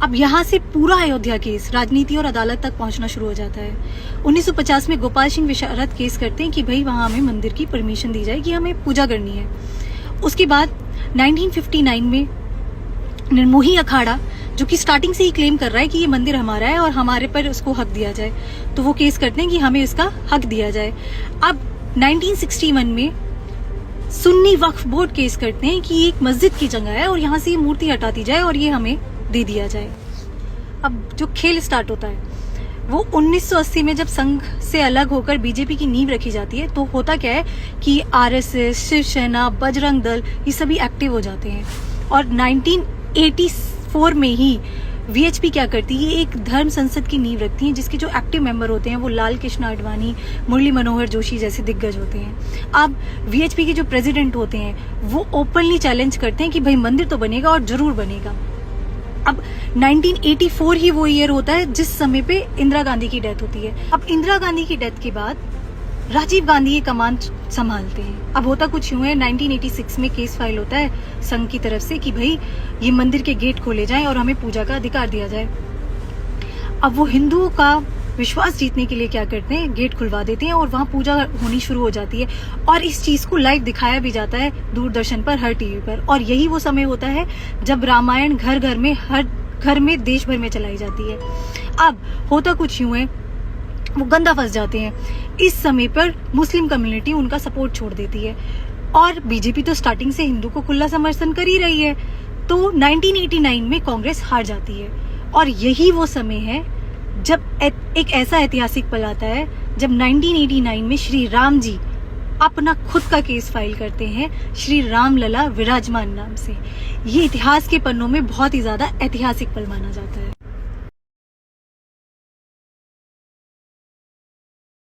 अब यहाँ से पूरा अयोध्या केस राजनीति और अदालत तक पहुंचना शुरू हो जाता है। 1950 में गोपाल सिंह विशारद केस करते हैं कि भाई वहां हमें मंदिर की परमिशन दी जाए कि हमें पूजा करनी है। उसके बाद 1959 में निर्मोही अखाड़ा, जो कि स्टार्टिंग से ही क्लेम कर रहा है कि ये मंदिर हमारा है और हमारे पर उसको हक दिया जाए, तो वो केस करते हैं कि हमें इसका हक दिया जाए। अब 1961 में सुन्नी वक्फ बोर्ड केस करते हैं कि एक मस्जिद की जगह है और यहाँ से ये मूर्ति हटा दी जाए और ये हमें दे दिया जाए। अब जो खेल स्टार्ट होता है वो 1980 में जब संघ से अलग होकर बीजेपी की नींव रखी जाती है, तो होता क्या है कि आरएसएस, शिवसेना, बजरंग दल ये सभी एक्टिव हो जाते हैं। और 1984 में ही वीएचपी क्या करती है, एक धर्म संसद की नींव रखती है जिसके जो एक्टिव मेंबर होते हैं वो लाल कृष्ण आडवाणी, मुरली मनोहर जोशी जैसे दिग्गज होते हैं। अब वीएचपी के जो प्रेसिडेंट होते हैं वो ओपनली चैलेंज करते हैं कि भाई मंदिर तो बनेगा और जरूर बनेगा। अब 1984 ही वो ईयर होता है जिस समय पे इंदिरा गांधी की डेथ होती है। अब इंदिरा गांधी की डेथ के बाद राजीव गांधी ये कमान संभालते हैं। अब होता कुछ यूं है, 1986 में केस फाइल होता है संघ की तरफ से कि भाई ये मंदिर के गेट खोले जाएं और हमें पूजा का अधिकार दिया जाए। अब वो हिंदुओं का विश्वास जीतने के लिए क्या करते हैं, गेट खुलवा देते हैं और वहां पूजा होनी शुरू हो जाती है। और इस चीज को लाइव दिखाया भी जाता है दूरदर्शन पर, हर टीवी पर। और यही वो समय होता है जब रामायण घर घर में, हर घर में, देश भर में चलाई जाती है। अब होता कुछ यूं है, वो गंदा फंस जाते हैं। इस समय पर मुस्लिम कम्युनिटी उनका सपोर्ट छोड़ देती है और बीजेपी तो स्टार्टिंग से हिंदू को खुला समर्थन कर ही रही है। तो 1989 में कांग्रेस हार जाती है और यही वो समय है जब एक ऐसा ऐतिहासिक पल आता है जब 1989 में श्री राम जी अपना खुद का केस फाइल करते हैं, श्री राम लला विराजमान नाम से। ये इतिहास के पन्नों में बहुत ही ज्यादा ऐतिहासिक पल माना जाता है।